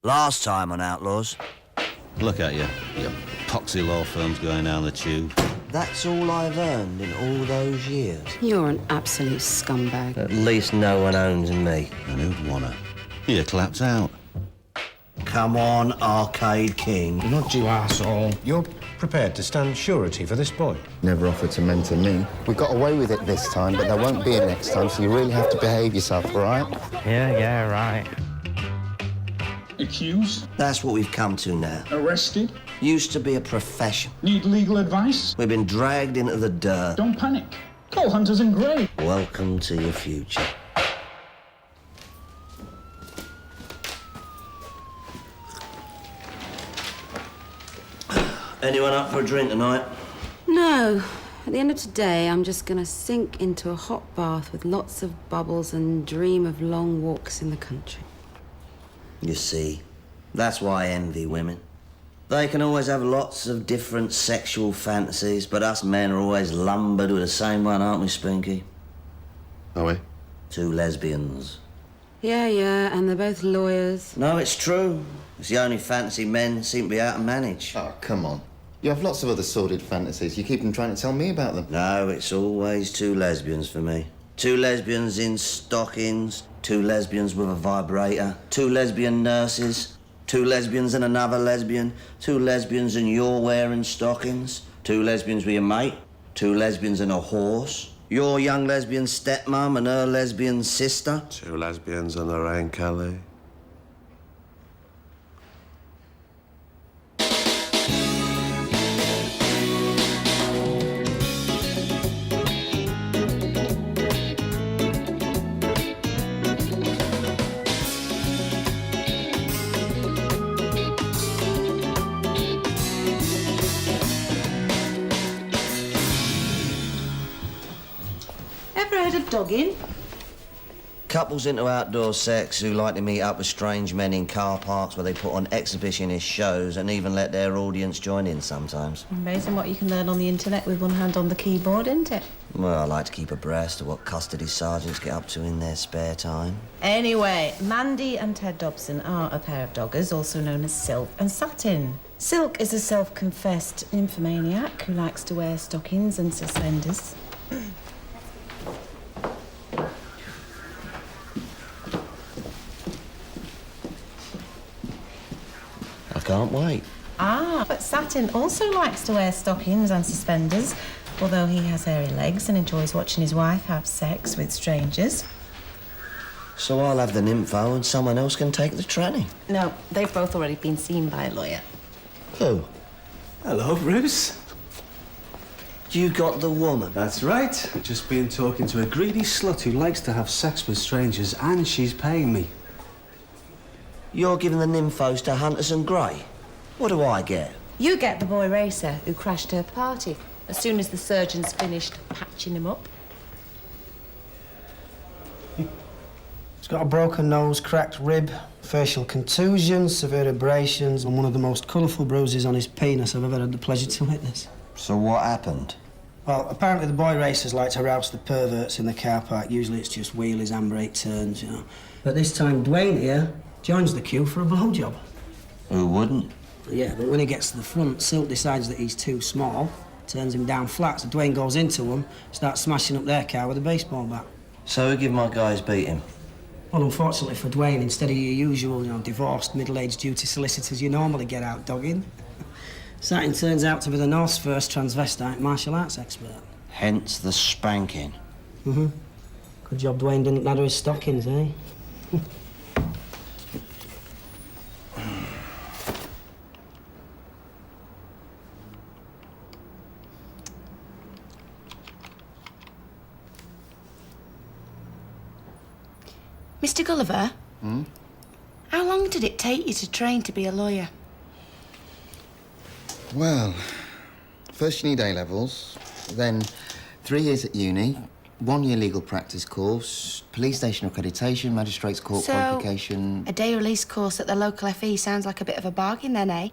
Last time on Outlaws. Look at you. Your poxy law firm's going down the tube. That's all I've earned in all those years. You're an absolute scumbag. At least no one owns me. And who'd wanna? You clapped out. Come on, Arcade King. Not you, arsehole. You're prepared to stand surety for this boy? Never offered to mentor me. We got away with it this time, but there won't be a next time, so you really have to behave yourself, all right? Yeah, right. Accused? That's what we've come to now. Arrested? Used to be a profession. Need legal advice? We've been dragged into the dirt. Don't panic. Call Hunters in Grey. Welcome to your future. Anyone up for a drink tonight? No. At the end of today, I'm just gonna sink into a hot bath with lots of bubbles and dream of long walks in the country. You see, that's why I envy women. They can always have lots of different sexual fantasies, but us men are always lumbered with the same one, aren't we, Spinky? Are we? 2 lesbians. Yeah, and they're both lawyers. No, it's true. It's the only fantasy men seem to be able to manage. Oh, come on. You have lots of other sordid fantasies. You keep on trying to tell me about them. No, it's always 2 lesbians for me. 2 lesbians in stockings, 2 lesbians with a vibrator, 2 lesbian nurses, 2 lesbians and another lesbian, 2 lesbians and you're wearing stockings, 2 lesbians with your mate, 2 lesbians and a horse, your young lesbian stepmom and her lesbian sister. 2 lesbians and their Aunt Kelly. Ever heard of dogging? Couples into outdoor sex who like to meet up with strange men in car parks where they put on exhibitionist shows and even let their audience join in sometimes. Amazing what you can learn on the internet with one hand on the keyboard, isn't it? Well, I like to keep abreast of what custody sergeants get up to in their spare time. Anyway, Mandy and Ted Dobson are a pair of doggers, also known as Silk and Satin. Silk is a self-confessed nymphomaniac who likes to wear stockings and suspenders. I can't wait. But Satin also likes to wear stockings and suspenders, although he has hairy legs and enjoys watching his wife have sex with strangers. So I'll have the nympho and someone else can take the tranny. No, they've both already been seen by a lawyer. Who? Hello, Bruce. You got the woman. That's right. I've just been talking to a greedy slut who likes to have sex with strangers, and she's paying me. You're giving the nymphos to Hunters and Grey. What do I get? You get the boy racer who crashed her party as soon as the surgeons finished patching him up. He's got a broken nose, cracked rib, facial contusions, severe abrasions, and one of the most colourful bruises on his penis I've ever had the pleasure to witness. So what happened? Well, apparently the boy racers like to rouse the perverts in the car park. Usually it's just wheelies, handbrake turns, you know. But this time Dwayne here joins the queue for a blowjob. Who wouldn't? Yeah, but when he gets to the front, Silk decides that he's too small, turns him down flat, so Dwayne goes into him, starts smashing up their car with a baseball bat. So who give my guys beat him? Well, unfortunately for Dwayne, instead of your usual, divorced, middle-aged duty solicitors you normally get out dogging, Satin turns out to be the North's first transvestite martial arts expert. Hence the spanking. Mm-hmm. Good job Dwayne didn't ladder his stockings, eh? Mr. Gulliver? How long did it take you to train to be a lawyer? Well, first you need A-levels, then 3 years at uni, 1 year legal practice course, police station accreditation, magistrates court qualification... a day release course at the local FE sounds like a bit of a bargain then, eh?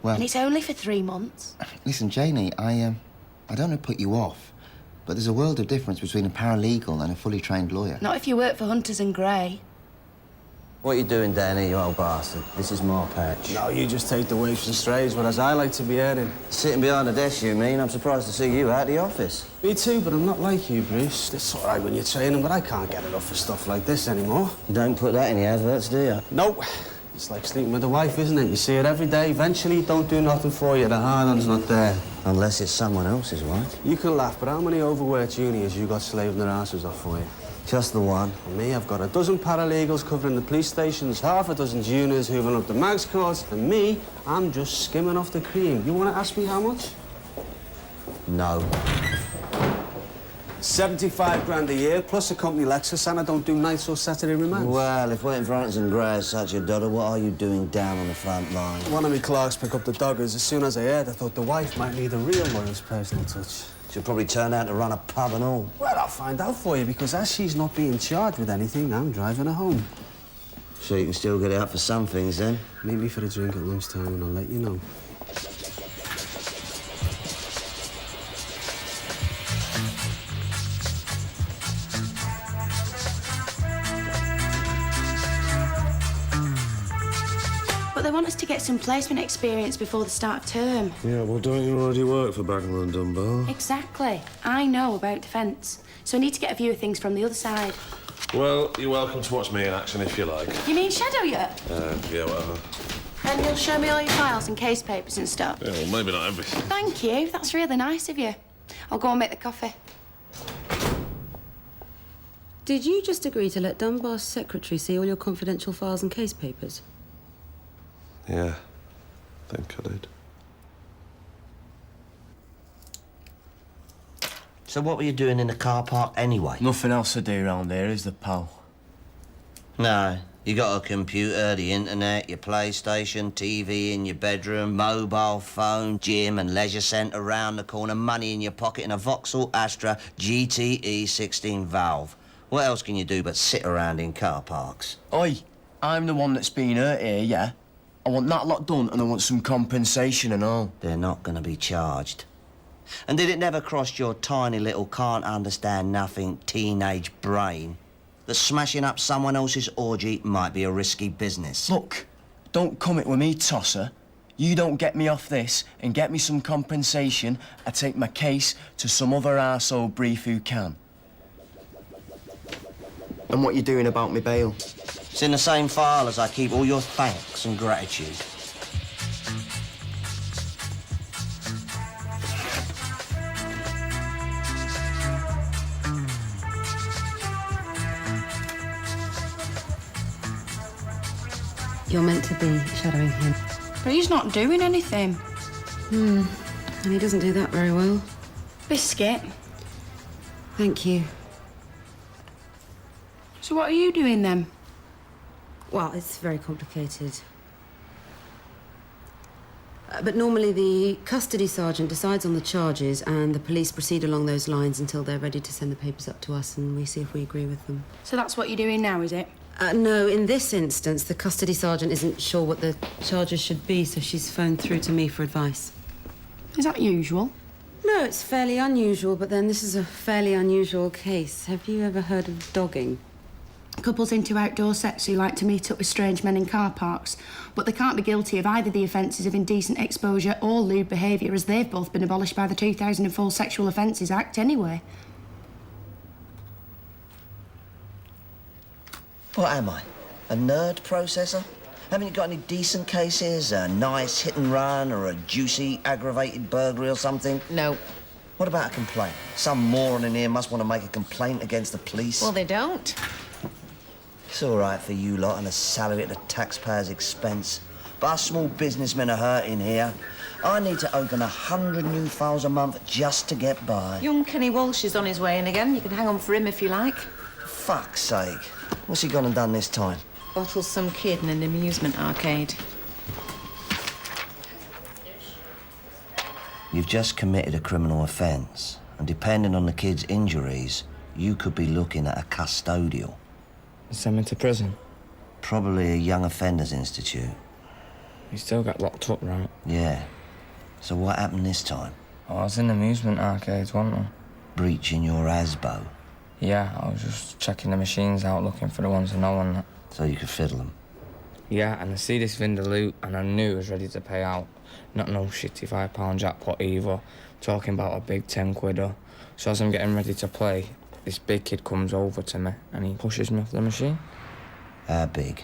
Well... And it's only for 3 months. Listen, Janie, I don't want to put you off, but there's a world of difference between a paralegal and a fully trained lawyer. Not if you work for Hunters and Grey. What are you doing down here, you old bastard? This is my patch. No, you just take the waves and strays, whereas I like to be earning. Sitting behind the desk, you mean? I'm surprised to see you out of the office. Me too, but I'm not like you, Bruce. It's all right when you're training, but I can't get enough for stuff like this anymore. You don't put that in the adverts, do you? Nope. It's like sleeping with a wife, isn't it? You see it every day. Eventually, it don't do nothing for you. The hard-on's not there. Unless it's someone else's wife. You can laugh, but how many overworked juniors you got slaving their asses off for you? Just the one. And me, I've got a dozen paralegals covering the police stations, half a dozen juniors hoovering up the mags courts, and me, I'm just skimming off the cream. You want to ask me how much? No. 75 grand a year, plus a company Lexus, and I don't do nights or Saturday remands. Well, if waiting for Anson Gray is such a dodder, what are you doing down on the front line? One of me clerks pick up the doggers. As soon as I heard, I thought the wife might need a real lawyer's personal touch. She'll probably turn out to run a pub and all. Well, I'll find out for you, because as she's not being charged with anything, I'm driving her home. So you can still get out for some things, then? Meet me for a drink at lunchtime and I'll let you know. But they want us to get some placement experience before the start of term. Yeah, well, don't you already work for Bagwell and Dunbar? Exactly. I know about defence, so I need to get a view of things from the other side. Well, you're welcome to watch me in action if you like. You mean shadow you? Yeah, whatever. And you'll show me all your files and case papers and stuff? Yeah, well, maybe not everything. Thank you. That's really nice of you. I'll go and make the coffee. Did you just agree to let Dunbar's secretary see all your confidential files and case papers? Yeah, I think I did. So what were you doing in the car park anyway? Nothing else to do around here, is there, pal? No. You got a computer, the internet, your PlayStation, TV in your bedroom, mobile phone, gym and leisure centre round the corner, money in your pocket and a Vauxhall Astra GTE 16 valve. What else can you do but sit around in car parks? Oi, I'm the one that's been hurt here, yeah? I want that lot done and I want some compensation and all. They're not going to be charged. And did it never cross your tiny little can't-understand-nothing teenage brain that smashing up someone else's orgy might be a risky business? Look, don't come it with me, tosser. You don't get me off this and get me some compensation, I take my case to some other arsehole brief who can. And what you doing about me bail? It's in the same file as I keep all your thanks and gratitude. You're meant to be shadowing him. But he's not doing anything. And he doesn't do that very well. Biscuit. Thank you. So what are you doing then? Well, it's very complicated. But normally the custody sergeant decides on the charges and the police proceed along those lines until they're ready to send the papers up to us and we see if we agree with them. So that's what you're doing now, is it? No, in this instance, the custody sergeant isn't sure what the charges should be, so she's phoned through to me for advice. Is that usual? No, it's fairly unusual, but then this is a fairly unusual case. Have you ever heard of dogging? Couples into outdoor sex who like to meet up with strange men in car parks, but they can't be guilty of either the offences of indecent exposure or lewd behaviour, as they've both been abolished by the 2004 Sexual Offences Act anyway. What am I? A nerd processor? Haven't you got any decent cases? A nice hit and run or a juicy aggravated burglary or something? No. What about a complaint? Some moron in here must want to make a complaint against the police. Well, they don't. It's all right for you lot and a salary at the taxpayer's expense. But us small businessmen are hurting here. I need to open 100 new files a month just to get by. Young Kenny Walsh is on his way in again. You can hang on for him if you like. For fuck's sake. What's he gone and done this time? Bottle some kid in an amusement arcade. You've just committed a criminal offence, and depending on the kid's injuries, you could be looking at a custodial. Send him to prison? Probably a young offenders institute. He still got locked up, right? Yeah. So what happened this time? I was in amusement arcades, wasn't I? Breaching your ASBO? Yeah, I was just checking the machines out, looking for the ones I know and that. So you could fiddle them? Yeah, and I see this Vindaloo, and I knew it was ready to pay out. Not no shitty £5 jackpot either. Talking about a big 10 quidder. So as I'm getting ready to play, this big kid comes over to me and he pushes me off the machine. How big?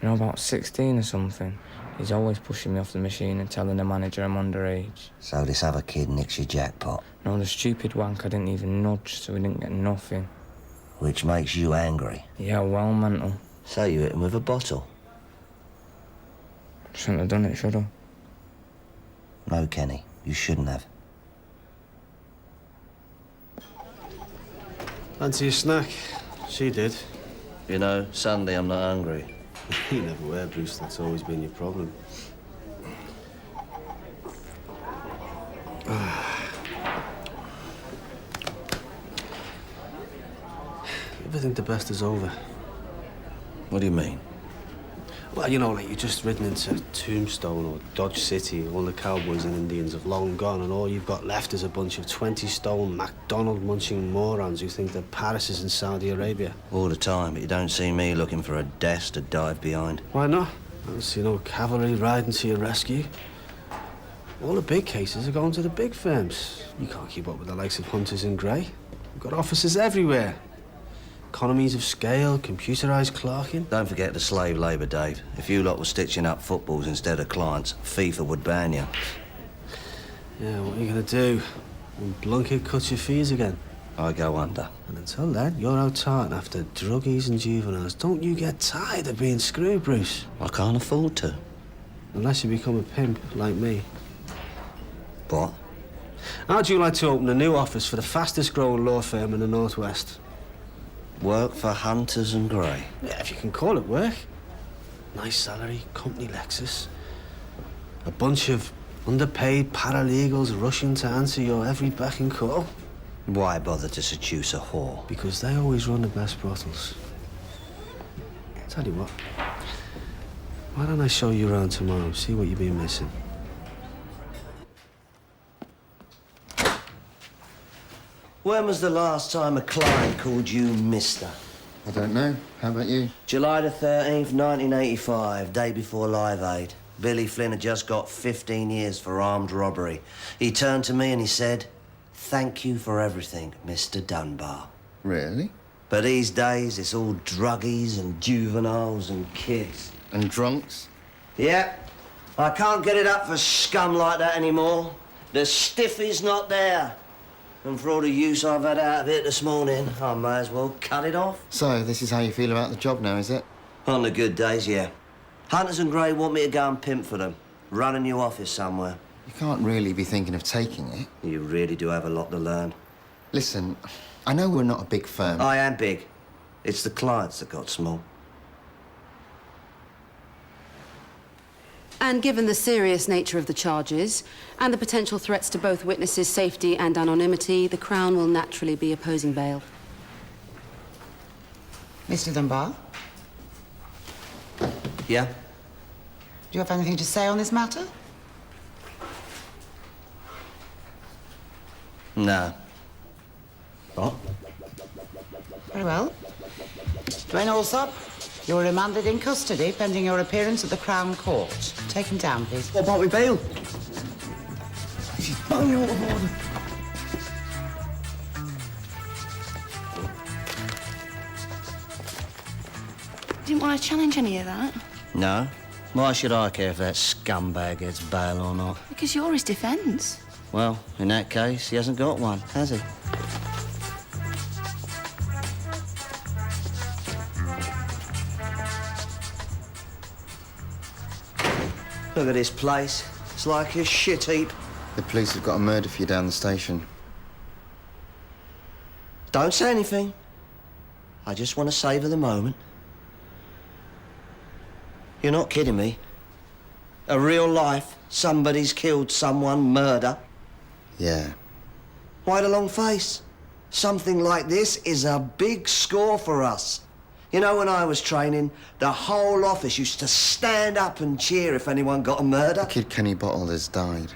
You know, about 16 or something. He's always pushing me off the machine and telling the manager I'm underage. So this other kid nicks your jackpot? No, the stupid wanker didn't even nudge, so he didn't get nothing. Which makes you angry? Yeah, well, mental. So you hit him with a bottle? Shouldn't have done it, should I? No, Kenny, you shouldn't have. Fancy a snack? She did. You know, Sunday I'm not hungry. You never were, Bruce. That's always been your problem. You ever think the best is over? What do you mean? Well, you know, like you've just ridden into Tombstone or Dodge City, all the cowboys and Indians have long gone, and all you've got left is a bunch of 20-stone McDonald-munching morons who think that Paris is in Saudi Arabia. All the time, but you don't see me looking for a desk to dive behind. Why not? I don't see no cavalry riding to your rescue. All the big cases are going to the big firms. You can't keep up with the likes of Hunters and Gray. We've got offices everywhere. Economies of scale, computerised clerking. Don't forget the slave labour, Dave. If you lot were stitching up footballs instead of clients, FIFA would ban you. Yeah, what are you going to do when Blunkett cuts your fees again? I go under. And until then, you're out tarting after druggies and juveniles. Don't you get tired of being screwed, Bruce? I can't afford to. Unless you become a pimp like me. What? How'd you like to open a new office for the fastest growing law firm in the Northwest? Work for Hunters and Gray. Yeah, if you can call it work. Nice salary, company Lexus. A bunch of underpaid paralegals rushing to answer your every beck and call. Why bother to seduce a whore? Because they always run the best brothels. Tell you what, why don't I show you around tomorrow, see what you've been missing? When was the last time a client called you Mister? I don't know. How about you? July the 13th, 1985, day before Live Aid. Billy Flynn had just got 15 years for armed robbery. He turned to me and he said, "Thank you for everything, Mr. Dunbar." Really? But these days, it's all druggies and juveniles and kids. And drunks? Yeah. I can't get it up for scum like that anymore. The stiffy's not there. And for all the use I've had out of it this morning, I may as well cut it off. So, this is how you feel about the job now, is it? On the good days, yeah. Hunters and Gray want me to go and pimp for them. Run a new office somewhere. You can't really be thinking of taking it. You really do have a lot to learn. Listen, I know we're not a big firm. I am big. It's the clients that got small. And given the serious nature of the charges and the potential threats to both witnesses' safety and anonymity, the Crown will naturally be opposing bail. Mr. Dunbar, Yeah? do you have anything to say on this matter? No. What? Very well. Dwayne Alsop, you're remanded in custody pending your appearance at the Crown Court. Take him down, please. What about with bail? She's bang out of order. Didn't want to challenge any of that. No. Why should I care if that scumbag gets bail or not? Because you're his defence. Well, in that case, he hasn't got one, has he? Look at this place. It's like a shit heap. The police have got a murder for you down the station. Don't say anything. I just want to savour the moment. You're not kidding me. A real life, somebody's killed someone, murder. Yeah. Why the long face? Something like this is a big score for us. You know, when I was training, the whole office used to stand up and cheer if anyone got a murder. Kid Kenny Bottle has died.